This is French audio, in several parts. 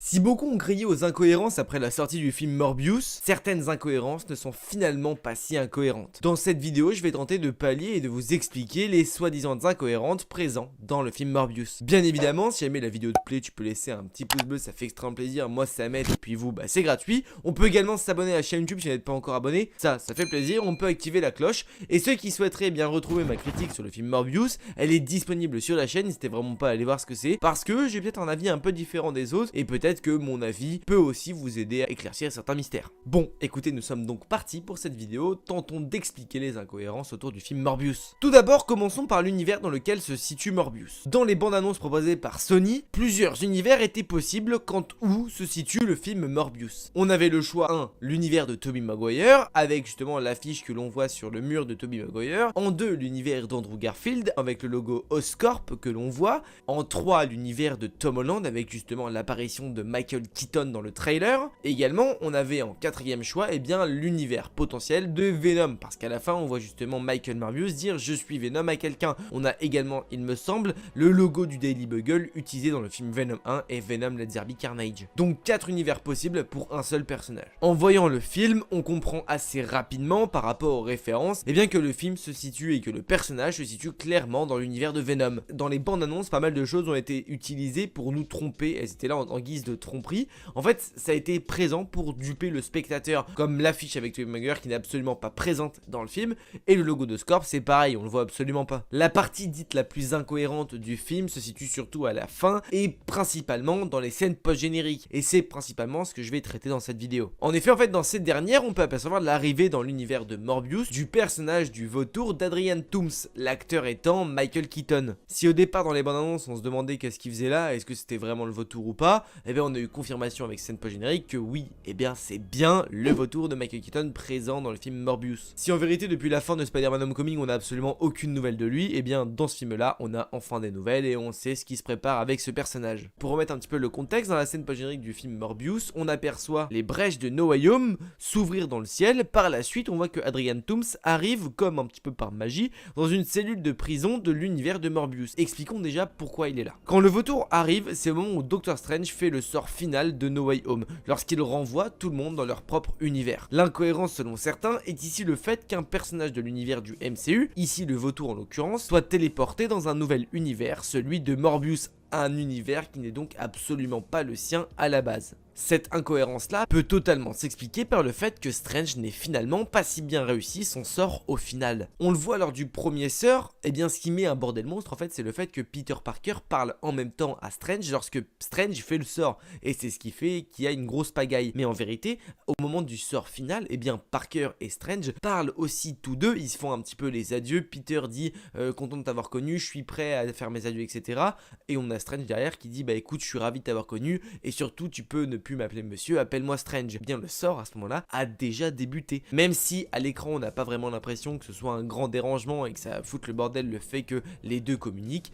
Si beaucoup ont crié aux incohérences après la sortie du film Morbius, certaines incohérences ne sont finalement pas si incohérentes. Dans cette vidéo, je vais tenter de pallier et de vous expliquer les soi-disant incohérentes présentes dans le film Morbius. Bien évidemment, si jamais la vidéo te plaît, tu peux laisser un petit pouce bleu, ça fait extrêmement plaisir, moi ça m'aide, et puis vous, bah c'est gratuit. On peut également s'abonner à la chaîne YouTube si vous n'êtes pas encore abonné, ça fait plaisir, on peut activer la cloche, et ceux qui souhaiteraient bien retrouver ma critique sur le film Morbius, elle est disponible sur la chaîne, n'hésitez vraiment pas à aller voir ce que c'est, parce que j'ai peut-être un avis un peu différent des autres, et peut-être que mon avis peut aussi vous aider à éclaircir certains mystères. Bon, écoutez, nous sommes donc partis pour cette vidéo, tentons d'expliquer les incohérences autour du film Morbius. Tout d'abord, commençons par l'univers dans lequel se situe Morbius. Dans les bandes annonces proposées par Sony, plusieurs univers étaient possibles quant où se situe le film Morbius. On avait le choix 1, l'univers de Tobey Maguire, avec justement l'affiche que l'on voit sur le mur de Tobey Maguire, en 2, l'univers d'Andrew Garfield, avec le logo Oscorp que l'on voit, en 3, l'univers de Tom Holland, avec justement l'apparition de Michael Keaton dans le trailer. Et également, on avait en 4e choix, l'univers potentiel de Venom, parce qu'à la fin, on voit justement Michael Morbius dire « Je suis Venom » à quelqu'un. On a également, il me semble, le logo du Daily Bugle utilisé dans le film Venom 1 et Venom Let There Be Carnage. Donc 4 univers possibles pour un seul personnage. En voyant le film, on comprend assez rapidement par rapport aux références, que le film se situe et que le personnage se situe clairement dans l'univers de Venom. Dans les bandes annonces, pas mal de choses ont été utilisées pour nous tromper, elles étaient là en guise de tromperie. En fait, ça a été présent pour duper le spectateur, comme l'affiche avec Tobey Maguire qui n'est absolument pas présente dans le film, et le logo de Scorp, c'est pareil, on le voit absolument pas. La partie dite la plus incohérente du film se situe surtout à la fin, et principalement dans les scènes post-génériques, et c'est principalement ce que je vais traiter dans cette vidéo. En effet, dans cette dernière, on peut apercevoir l'arrivée dans l'univers de Morbius du personnage du vautour d'Adrian Toomes, l'acteur étant Michael Keaton. Si au départ dans les bandes annonces on se demandait qu'est-ce qu'il faisait là, est-ce que c'était vraiment le vautour ou pas, on a eu confirmation avec scène post-générique que oui, c'est bien le vautour de Michael Keaton présent dans le film Morbius. Si en vérité depuis la fin de Spider-Man Homecoming on a absolument aucune nouvelle de lui, dans ce film là on a enfin des nouvelles et on sait ce qui se prépare avec ce personnage. Pour remettre un petit peu le contexte, dans la scène post-générique du film Morbius, on aperçoit les brèches de No Way Home s'ouvrir dans le ciel. Par la suite on voit que Adrian Toomes arrive comme un petit peu par magie dans une cellule de prison de l'univers de Morbius. Expliquons déjà pourquoi il est là. Quand le vautour arrive, c'est au moment où Doctor Strange fait le sort final de No Way Home, lorsqu'il renvoie tout le monde dans leur propre univers. L'incohérence selon certains est ici le fait qu'un personnage de l'univers du MCU, ici le vautour en l'occurrence, soit téléporté dans un nouvel univers, celui de Morbius, un univers qui n'est donc absolument pas le sien à la base. Cette incohérence-là peut totalement s'expliquer par le fait que Strange n'ait finalement pas si bien réussi son sort au final. On le voit lors du premier sort, ce qui met un bordel monstre en fait, c'est le fait que Peter Parker parle en même temps à Strange lorsque Strange fait le sort, et c'est ce qui fait qu'il y a une grosse pagaille. Mais en vérité, au moment du sort final, Parker et Strange parlent aussi tous deux, ils se font un petit peu les adieux. Peter dit content de t'avoir connu, je suis prêt à faire mes adieux, etc. Et on a Strange derrière qui dit écoute, je suis ravi de t'avoir connu, et surtout tu peux ne plus m'appeler monsieur, appelle-moi Strange. Le sort à ce moment-là a déjà débuté. Même si à l'écran on n'a pas vraiment l'impression que ce soit un grand dérangement et que ça foute le bordel le fait que les deux communiquent,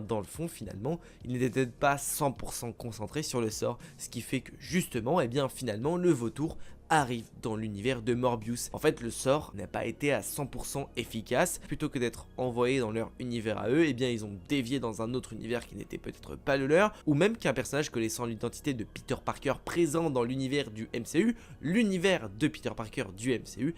dans le fond finalement il n'était peut-être pas 100% concentré sur le sort, ce qui fait que justement finalement le vautour arrive dans l'univers de Morbius. En fait, le sort n'a pas été à 100% efficace. Plutôt que d'être envoyé dans leur univers à eux, ils ont dévié dans un autre univers qui n'était peut-être pas le leur, ou même qu'un personnage connaissant l'identité de Peter Parker présent dans l'univers du MCU, l'univers de Peter Parker du MCU,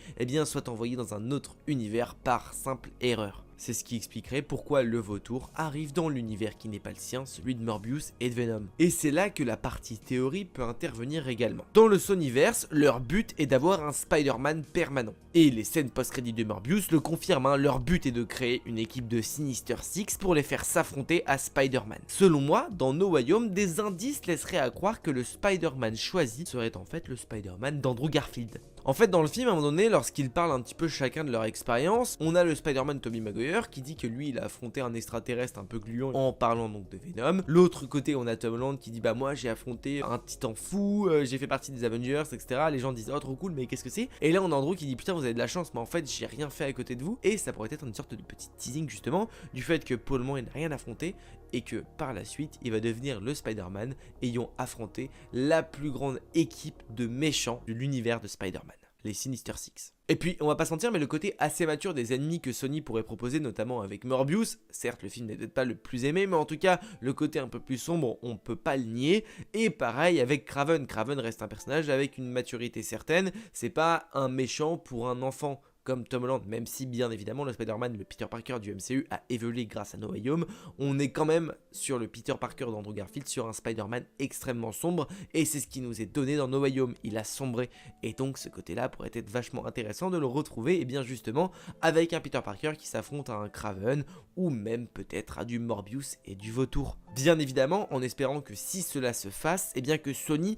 soit envoyé dans un autre univers par simple erreur. C'est ce qui expliquerait pourquoi le vautour arrive dans l'univers qui n'est pas le sien, celui de Morbius et de Venom. Et c'est là que la partie théorie peut intervenir également. Dans le Sonyverse, leur but est d'avoir un Spider-Man permanent. Et les scènes post-crédit de Morbius le confirment, leur but est de créer une équipe de Sinister Six pour les faire s'affronter à Spider-Man. Selon moi, dans No Way Home, des indices laisseraient à croire que le Spider-Man choisi serait en fait le Spider-Man d'Andrew Garfield. En fait, dans le film, à un moment donné, lorsqu'ils parlent un petit peu chacun de leur expérience, on a le Spider-Man Tobey Maguire qui dit que lui, il a affronté un extraterrestre un peu gluant en parlant donc de Venom. L'autre côté, on a Tom Holland qui dit bah moi j'ai affronté un titan fou, j'ai fait partie des Avengers, etc. Les gens disent oh trop cool, mais qu'est-ce que c'est? Et là on a Andrew qui dit putain vous avez de la chance, mais en fait j'ai rien fait à côté de vous. Et ça pourrait être une sorte de petit teasing justement du fait que Paul Moore n'a rien affronté et que par la suite il va devenir le Spider-Man ayant affronté la plus grande équipe de méchants de l'univers de Spider-Man. les Sinister Six. Et puis, on va pas se mentir, mais le côté assez mature des ennemis que Sony pourrait proposer, notamment avec Morbius, certes le film n'est peut-être pas le plus aimé, mais en tout cas, le côté un peu plus sombre, on peut pas le nier. Et pareil avec Kraven, Kraven reste un personnage avec une maturité certaine, c'est pas un méchant pour un enfant comme Tom Holland, même si bien évidemment le Spider-Man, le Peter Parker du MCU a évolué grâce à No Way Home, on est quand même sur le Peter Parker d'Andrew Garfield, sur un Spider-Man extrêmement sombre, et c'est ce qui nous est donné dans No Way Home, il a sombré, et donc ce côté-là pourrait être vachement intéressant de le retrouver, et bien justement avec un Peter Parker qui s'affronte à un Kraven, ou même peut-être à du Morbius et du Vautour. Bien évidemment, en espérant que si cela se fasse, et bien que Sony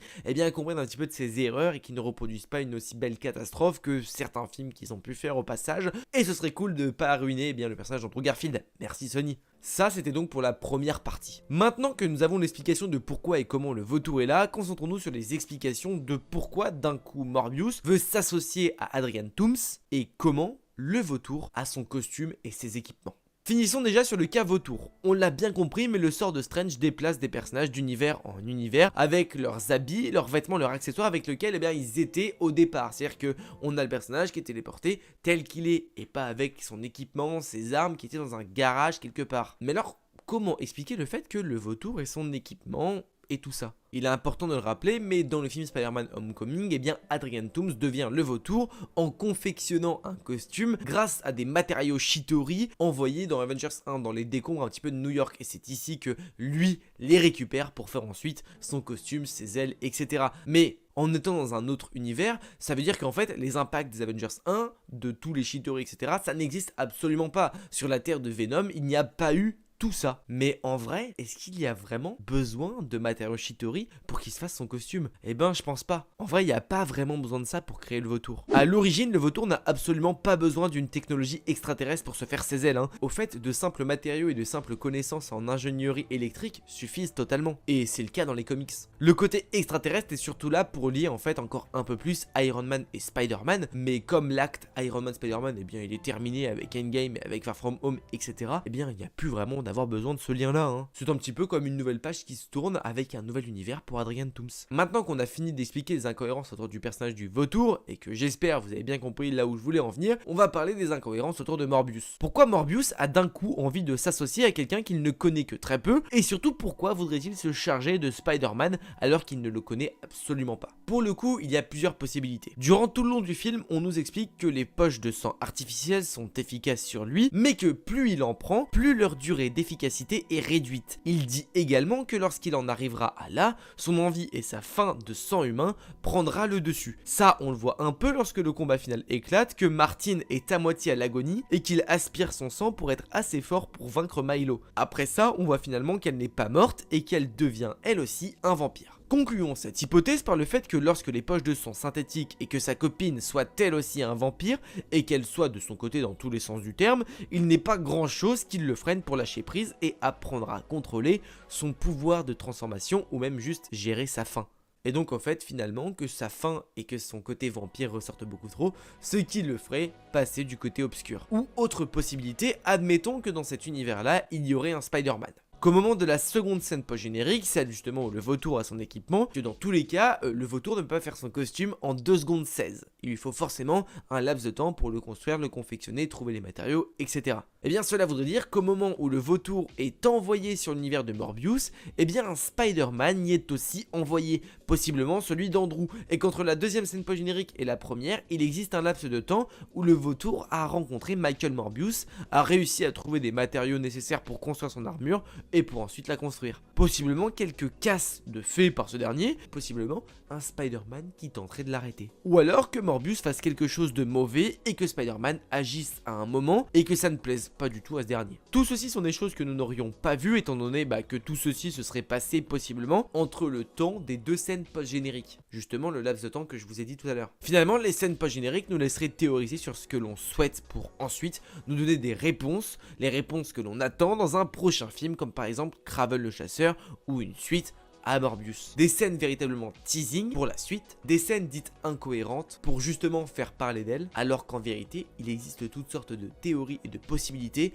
comprenne un petit peu de ses erreurs et qu'ils ne reproduisent pas une aussi belle catastrophe que certains films qu'ils ont pu faire au passage. Et ce serait cool de pas ruiner le personnage d'Andrew Garfield. Merci Sony. Ça, c'était donc pour la première partie. Maintenant que nous avons l'explication de pourquoi et comment le Vautour est là, concentrons-nous sur les explications de pourquoi d'un coup Morbius veut s'associer à Adrian Toomes et comment le Vautour a son costume et ses équipements. Finissons déjà sur le cas Vautour. On l'a bien compris, mais le sort de Strange déplace des personnages d'univers en univers avec leurs habits, leurs vêtements, leurs accessoires avec lesquels ils étaient au départ. C'est-à-dire qu'on a le personnage qui est téléporté tel qu'il est et pas avec son équipement, ses armes qui étaient dans un garage quelque part. Mais alors, comment expliquer le fait que le Vautour ait son équipement et tout ça? Il est important de le rappeler, mais dans le film Spider-Man Homecoming, Adrian Toomes devient le Vautour en confectionnant un costume grâce à des matériaux Shitori envoyés dans Avengers 1 dans les décombres un petit peu de New York. Et c'est ici que lui les récupère pour faire ensuite son costume, ses ailes, etc. Mais en étant dans un autre univers, ça veut dire qu'en fait, les impacts des Avengers 1, de tous les Shitori, etc., ça n'existe absolument pas. Sur la Terre de Venom, il n'y a pas eu tout ça. Mais en vrai, est-ce qu'il y a vraiment besoin de matériaux Shitori pour qu'il se fasse son costume? Eh ben, je pense pas. En vrai, il n'y a pas vraiment besoin de ça pour créer le Vautour. À l'origine, le Vautour n'a absolument pas besoin d'une technologie extraterrestre pour se faire ses ailes. Au fait, de simples matériaux et de simples connaissances en ingénierie électrique suffisent totalement. Et c'est le cas dans les comics. Le côté extraterrestre est surtout là pour lier en fait encore un peu plus Iron Man et Spider-Man. Mais comme l'acte Iron Man Spider-Man, il est terminé avec Endgame, avec Far From Home, etc. Il n'y a plus vraiment d'avoir besoin de ce lien-là. C'est un petit peu comme une nouvelle page qui se tourne avec un nouvel univers pour Adrian Toomes. Maintenant qu'on a fini d'expliquer les incohérences autour du personnage du Vautour, et que j'espère vous avez bien compris là où je voulais en venir, on va parler des incohérences autour de Morbius. Pourquoi Morbius a d'un coup envie de s'associer à quelqu'un qu'il ne connaît que très peu, et surtout pourquoi voudrait-il se charger de Spider-Man alors qu'il ne le connaît absolument pas? Pour le coup, il y a plusieurs possibilités. Durant tout le long du film, on nous explique que les poches de sang artificielles sont efficaces sur lui, mais que plus il en prend, plus leur durée d'efficacité est réduite. Il dit également que lorsqu'il en arrivera à là, son envie et sa faim de sang humain prendra le dessus. Ça, on le voit un peu lorsque le combat final éclate, que Martin est à moitié à l'agonie et qu'il aspire son sang pour être assez fort pour vaincre Milo. Après ça, on voit finalement qu'elle n'est pas morte et qu'elle devient elle aussi un vampire. Concluons cette hypothèse par le fait que lorsque les poches de sang synthétiques et que sa copine soit elle aussi un vampire, et qu'elle soit de son côté dans tous les sens du terme, il n'est pas grand chose qui le freine pour lâcher prise et apprendre à contrôler son pouvoir de transformation ou même juste gérer sa faim. Et donc en fait finalement que sa faim et que son côté vampire ressortent beaucoup trop, ce qui le ferait passer du côté obscur. Ou autre possibilité, admettons que dans cet univers là il y aurait un Spider-Man. Qu'au moment de la seconde scène post-générique, celle justement où le Vautour a son équipement, que dans tous les cas, le Vautour ne peut pas faire son costume en 2 secondes 16. Il lui faut forcément un laps de temps pour le construire, le confectionner, trouver les matériaux, etc. Eh bien cela voudrait dire qu'au moment où le Vautour est envoyé sur l'univers de Morbius, eh bien un Spider-Man y est aussi envoyé, possiblement celui d'Andrew. Et qu'entre la deuxième scène post-générique et la première, il existe un laps de temps où le Vautour a rencontré Michael Morbius, a réussi à trouver des matériaux nécessaires pour construire son armure, et pour ensuite la construire. Possiblement quelques casses de faits par ce dernier, possiblement un Spider-Man qui tenterait de l'arrêter. Ou alors que Morbius fasse quelque chose de mauvais et que Spider-Man agisse à un moment et que ça ne plaise pas du tout à ce dernier. Tout ceci sont des choses que nous n'aurions pas vues étant donné que tout ceci se serait passé possiblement entre le temps des 2 scènes post-génériques. Justement le laps de temps que je vous ai dit tout à l'heure. Finalement les scènes post-génériques nous laisseraient théoriser sur ce que l'on souhaite pour ensuite nous donner des réponses, les réponses que l'on attend dans un prochain film comme par exemple Kraven le chasseur ou une suite à Morbius. Des scènes véritablement teasing pour la suite, des scènes dites incohérentes pour justement faire parler d'elle, alors qu'en vérité, il existe toutes sortes de théories et de possibilités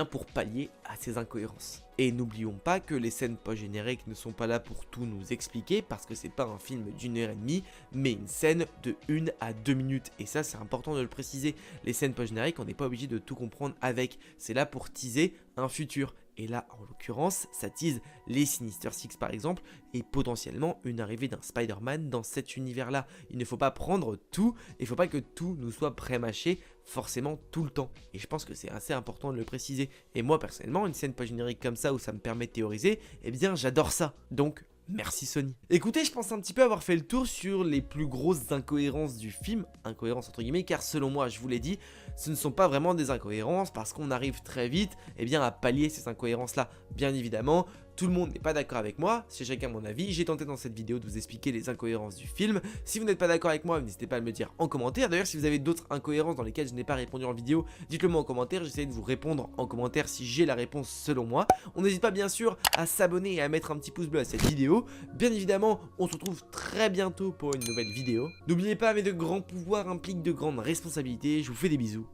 pour pallier à ces incohérences. Et n'oublions pas que les scènes post-génériques ne sont pas là pour tout nous expliquer, parce que c'est pas un film d'1 h 30, mais une scène de 1 à 2 minutes. Et ça, c'est important de le préciser. Les scènes post-génériques, on n'est pas obligé de tout comprendre avec. C'est là pour teaser un futur. Et là, en l'occurrence, ça tease les Sinister Six par exemple, et potentiellement une arrivée d'un Spider-Man dans cet univers-là. Il ne faut pas prendre tout, il ne faut pas que tout nous soit pré-mâché forcément tout le temps. Et je pense que c'est assez important de le préciser. Et moi, personnellement, une scène post-générique comme ça où ça me permet de théoriser, j'adore ça. Donc, merci Sony. Écoutez, je pense un petit peu avoir fait le tour sur les plus grosses incohérences du film, incohérences entre guillemets, car selon moi, je vous l'ai dit, ce ne sont pas vraiment des incohérences parce qu'on arrive très vite à pallier ces incohérences là. Bien évidemment, tout le monde n'est pas d'accord avec moi, c'est chacun mon avis, j'ai tenté dans cette vidéo de vous expliquer les incohérences du film. Si vous n'êtes pas d'accord avec moi, n'hésitez pas à me le dire en commentaire. D'ailleurs, si vous avez d'autres incohérences dans lesquelles je n'ai pas répondu en vidéo, dites-le moi en commentaire, j'essaie de vous répondre en commentaire si j'ai la réponse selon moi. On n'hésite pas bien sûr à s'abonner et à mettre un petit pouce bleu à cette vidéo. Bien évidemment, on se retrouve très bientôt pour une nouvelle vidéo. N'oubliez pas, mais de grands pouvoirs impliquent de grandes responsabilités, je vous fais des bisous.